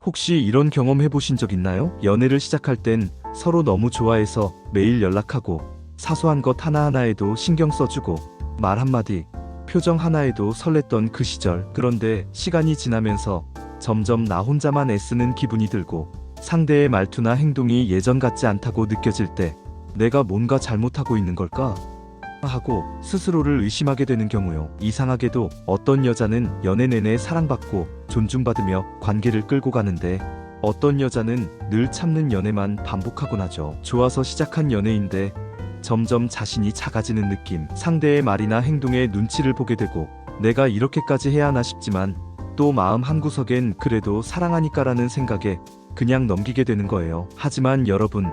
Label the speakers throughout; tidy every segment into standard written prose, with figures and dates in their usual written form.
Speaker 1: 혹시 이런 경험 해보신 적 있나요? 연애를 시작할 땐 서로 너무 좋아해서 매일 연락하고 사소한 것 하나하나에도 신경 써주고 말 한마디, 표정 하나에도 설렜던 그 시절. 그런데 시간이 지나면서 점점 나 혼자만 애쓰는 기분이 들고 상대의 말투나 행동이 예전 같지 않다고 느껴질 때 내가 뭔가 잘못하고 있는 걸까? 하고 스스로를 의심하게 되는 경우요. 이상하게도 어떤 여자는 연애 내내 사랑받고 존중받으며 관계를 끌고 가는데 어떤 여자는 늘 참는 연애만 반복하곤 하죠. 좋아서 시작한 연애인데 점점 자신이 작아지는 느낌. 상대의 말이나 행동에 눈치를 보게 되고 내가 이렇게까지 해야 하나 싶지만 또 마음 한구석엔 그래도 사랑하니까라는 생각에 그냥 넘기게 되는 거예요. 하지만 여러분,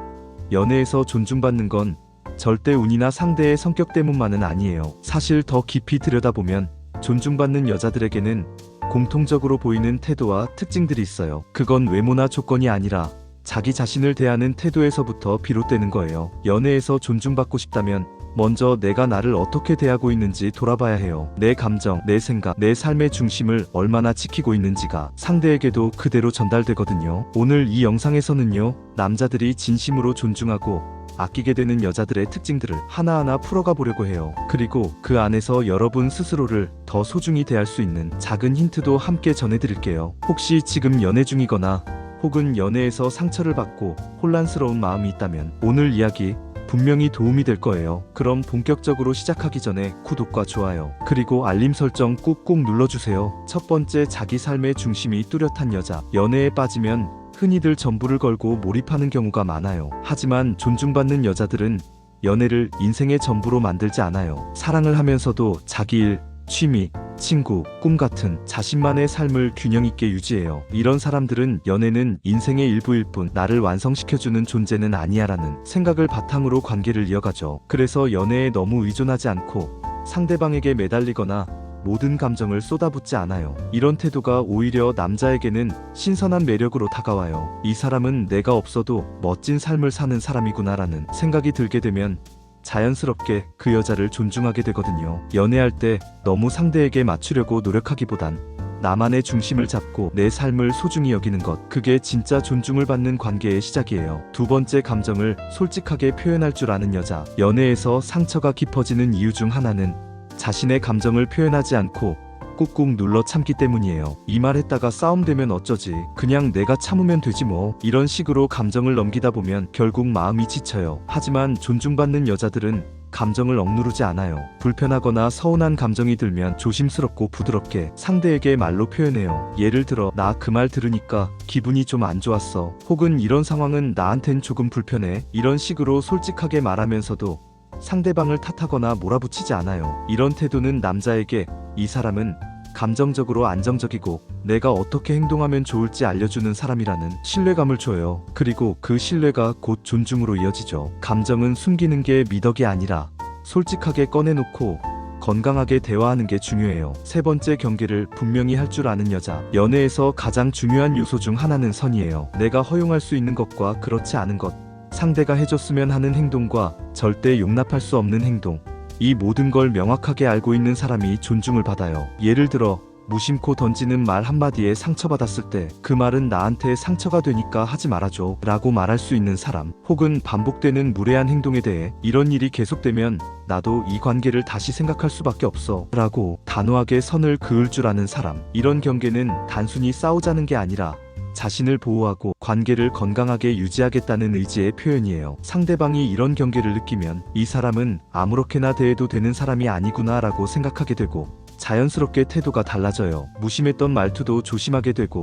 Speaker 1: 연애에서 존중받는 건 절대 운이나 상대의 성격 때문만은 아니에요. 사실 더 깊이 들여다보면 존중받는 여자들에게는 공통적으로 보이는 태도와 특징들이 있어요. 그건 외모나 조건이 아니라 자기 자신을 대하는 태도에서부터 비롯되는 거예요. 연애에서 존중받고 싶다면 먼저 내가 나를 어떻게 대하고 있는지 돌아봐야 해요. 내 감정, 내 생각, 내 삶의 중심을 얼마나 지키고 있는지가 상대에게도 그대로 전달되거든요. 오늘 이 영상에서는요, 남자들이 진심으로 존중하고 아끼게 되는 여자들의 특징들을 하나하나 풀어가 보려고 해요. 그리고 그 안에서 여러분 스스로를 더 소중히 대할 수 있는 작은 힌트도 함께 전해드릴게요. 혹시 지금 연애 중이거나 혹은 연애에서 상처를 받고 혼란스러운 마음이 있다면 오늘 이야기 분명히 도움이 될 거예요. 그럼 본격적으로 시작하기 전에 구독과 좋아요 그리고 알림 설정 꾹꾹 눌러주세요. 첫 번째, 자기 삶의 중심이 뚜렷한 여자. 연애에 빠지면 흔히들 전부를 걸고 몰입하는 경우가 많아요. 하지만 존중받는 여자들은 연애를 인생의 전부로 만들지 않아요. 사랑을 하면서도 자기 일, 취미, 친구, 꿈 같은 자신만의 삶을 균형 있게 유지해요. 이런 사람들은 연애는 인생의 일부일 뿐 나를 완성시켜주는 존재는 아니야라는 생각을 바탕으로 관계를 이어가죠. 그래서 연애에 너무 의존하지 않고 상대방에게 매달리거나 모든 감정을 쏟아붓지 않아요. 이런 태도가 오히려 남자에게는 신선한 매력으로 다가와요. 이 사람은 내가 없어도 멋진 삶을 사는 사람이구나라는 생각이 들게 되면 자연스럽게 그 여자를 존중하게 되거든요. 연애할 때 너무 상대에게 맞추려고 노력하기보단 나만의 중심을 잡고 내 삶을 소중히 여기는 것, 그게 진짜 존중을 받는 관계의 시작이에요. 두 번째, 감정을 솔직하게 표현할 줄 아는 여자. 연애에서 상처가 깊어지는 이유 중 하나는 자신의 감정을 표현하지 않고 꾹꾹 눌러 참기 때문이에요. 이 말 했다가 싸움 되면 어쩌지, 그냥 내가 참으면 되지 뭐, 이런 식으로 감정을 넘기다 보면 결국 마음이 지쳐요. 하지만 존중받는 여자들은 감정을 억누르지 않아요. 불편하거나 서운한 감정이 들면 조심스럽고 부드럽게 상대에게 말로 표현해요. 예를 들어, 나 그 말 들으니까 기분이 좀 안 좋았어, 혹은 이런 상황은 나한텐 조금 불편해, 이런 식으로 솔직하게 말하면서도 상대방을 탓하거나 몰아붙이지 않아요. 이런 태도는 남자에게 이 사람은 감정적으로 안정적이고 내가 어떻게 행동하면 좋을지 알려주는 사람이라는 신뢰감을 줘요. 그리고 그 신뢰가 곧 존중으로 이어지죠. 감정은 숨기는 게 미덕이 아니라 솔직하게 꺼내놓고 건강하게 대화하는 게 중요해요. 세 번째, 경계를 분명히 할 줄 아는 여자. 연애에서 가장 중요한 요소 중 하나는 선이에요. 내가 허용할 수 있는 것과 그렇지 않은 것, 상대가 해줬으면 하는 행동과 절대 용납할 수 없는 행동, 이 모든 걸 명확하게 알고 있는 사람이 존중을 받아요. 예를 들어, 무심코 던지는 말 한마디에 상처받았을 때 그 말은 나한테 상처가 되니까 하지 말아줘 라고 말할 수 있는 사람, 혹은 반복되는 무례한 행동에 대해 이런 일이 계속되면 나도 이 관계를 다시 생각할 수밖에 없어 라고 단호하게 선을 그을 줄 아는 사람. 이런 경계는 단순히 싸우자는 게 아니라 자신을 보호하고 관계를 건강하게 유지하겠다는 의지의 표현이에요. 상대방이 이런 경계를 느끼면 이 사람은 아무렇게나 대해도 되는 사람이 아니구나 라고 생각하게 되고 자연스럽게 태도가 달라져요. 무심했던 말투도 조심하게 되고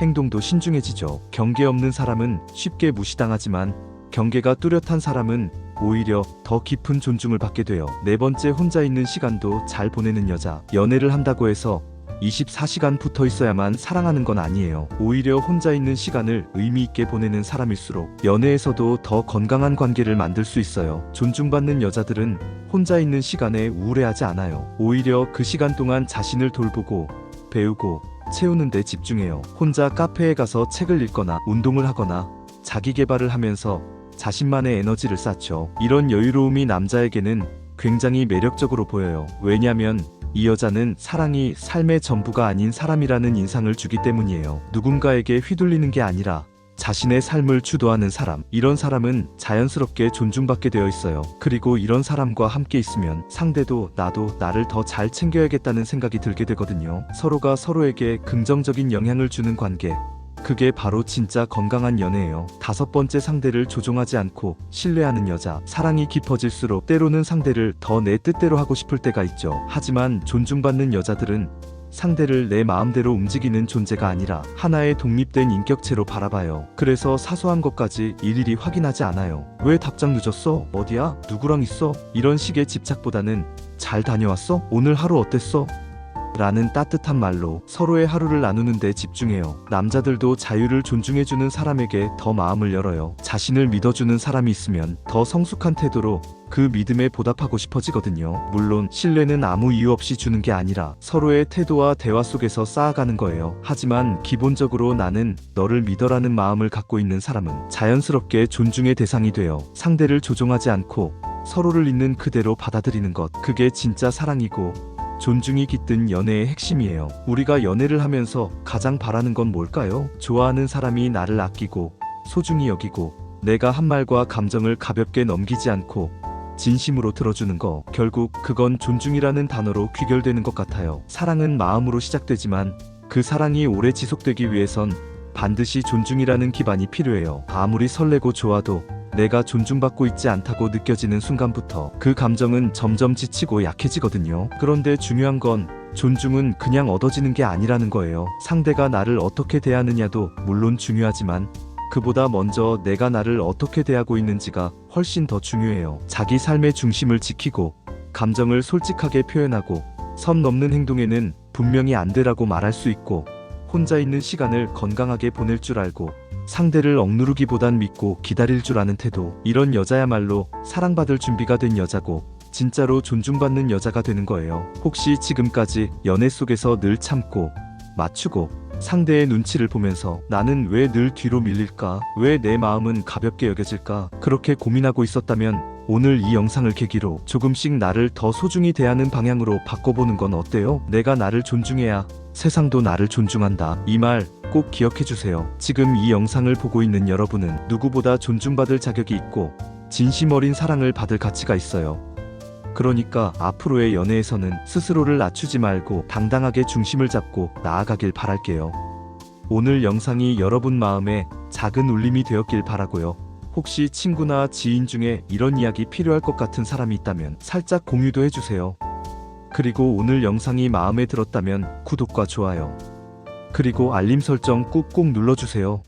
Speaker 1: 행동도 신중해지죠. 경계 없는 사람은 쉽게 무시당하지만 경계가 뚜렷한 사람은 오히려 더 깊은 존중을 받게 돼요. 네 번째, 혼자 있는 시간도 잘 보내는 여자. 연애를 한다고 해서 24시간 붙어 있어야만 사랑하는 건 아니에요. 오히려 혼자 있는 시간을 의미 있게 보내는 사람일수록 연애에서도 더 건강한 관계를 만들 수 있어요. 존중받는 여자들은 혼자 있는 시간에 우울해하지 않아요. 오히려 그 시간 동안 자신을 돌보고 배우고 채우는 데 집중해요. 혼자 카페에 가서 책을 읽거나 운동을 하거나 자기 개발을 하면서 자신만의 에너지를 쌓죠. 이런 여유로움이 남자에게는 굉장히 매력적으로 보여요. 왜냐면 이 여자는 사랑이 삶의 전부가 아닌 사람이라는 인상을 주기 때문이에요. 누군가에게 휘둘리는 게 아니라 자신의 삶을 주도하는 사람. 이런 사람은 자연스럽게 존중받게 되어 있어요. 그리고 이런 사람과 함께 있으면 상대도 나도 나를 더 잘 챙겨야겠다는 생각이 들게 되거든요. 서로가 서로에게 긍정적인 영향을 주는 관계. 그게 바로 진짜 건강한 연애예요. 5번째, 상대를 조종하지 않고 신뢰하는 여자. 사랑이 깊어질수록 때로는 상대를 더 내 뜻대로 하고 싶을 때가 있죠. 하지만 존중받는 여자들은 상대를 내 마음대로 움직이는 존재가 아니라 하나의 독립된 인격체로 바라봐요. 그래서 사소한 것까지 일일이 확인하지 않아요. 왜 답장 늦었어? 어디야? 누구랑 있어? 이런 식의 집착보다는 잘 다녀왔어? 오늘 하루 어땠어? 라는 따뜻한 말로 서로의 하루를 나누는 데 집중해요. 남자들도 자유를 존중해주는 사람에게 더 마음을 열어요. 자신을 믿어주는 사람이 있으면 더 성숙한 태도로 그 믿음에 보답하고 싶어지거든요. 물론 신뢰는 아무 이유 없이 주는 게 아니라 서로의 태도와 대화 속에서 쌓아가는 거예요. 하지만 기본적으로 나는 너를 믿어라는 마음을 갖고 있는 사람은 자연스럽게 존중의 대상이 돼요. 상대를 조종하지 않고 서로를 있는 그대로 받아들이는 것. 그게 진짜 사랑이고 존중이 깃든 연애의 핵심이에요. 우리가 연애를 하면서 가장 바라는 건 뭘까요? 좋아하는 사람이 나를 아끼고 소중히 여기고 내가 한 말과 감정을 가볍게 넘기지 않고 진심으로 들어주는 거. 결국 그건 존중이라는 단어로 귀결되는 것 같아요. 사랑은 마음으로 시작되지만 그 사랑이 오래 지속되기 위해선 반드시 존중이라는 기반이 필요해요. 아무리 설레고 좋아도 내가 존중받고 있지 않다고 느껴지는 순간부터 그 감정은 점점 지치고 약해지거든요. 그런데 중요한 건 존중은 그냥 얻어지는 게 아니라는 거예요. 상대가 나를 어떻게 대하느냐도 물론 중요하지만 그보다 먼저 내가 나를 어떻게 대하고 있는지가 훨씬 더 중요해요. 자기 삶의 중심을 지키고 감정을 솔직하게 표현하고 선 넘는 행동에는 분명히 안 되라고 말할 수 있고 혼자 있는 시간을 건강하게 보낼 줄 알고 상대를 억누르기보단 믿고 기다릴 줄 아는 태도. 이런 여자야말로 사랑받을 준비가 된 여자고 진짜로 존중받는 여자가 되는 거예요. 혹시 지금까지 연애 속에서 늘 참고 맞추고 상대의 눈치를 보면서 나는 왜 늘 뒤로 밀릴까? 왜 내 마음은 가볍게 여겨질까? 그렇게 고민하고 있었다면 오늘 이 영상을 계기로 조금씩 나를 더 소중히 대하는 방향으로 바꿔보는 건 어때요? 내가 나를 존중해야 세상도 나를 존중한다. 이 말 꼭 기억해주세요. 지금 이 영상을 보고 있는 여러분은 누구보다 존중받을 자격이 있고 진심 어린 사랑을 받을 가치가 있어요. 그러니까 앞으로의 연애에서는 스스로를 낮추지 말고 당당하게 중심을 잡고 나아가길 바랄게요. 오늘 영상이 여러분 마음에 작은 울림이 되었길 바라고요. 혹시 친구나 지인 중에 이런 이야기 필요할 것 같은 사람이 있다면 살짝 공유도 해주세요. 그리고 오늘 영상이 마음에 들었다면 구독과 좋아요, 그리고 알림 설정 꾹꾹 눌러주세요.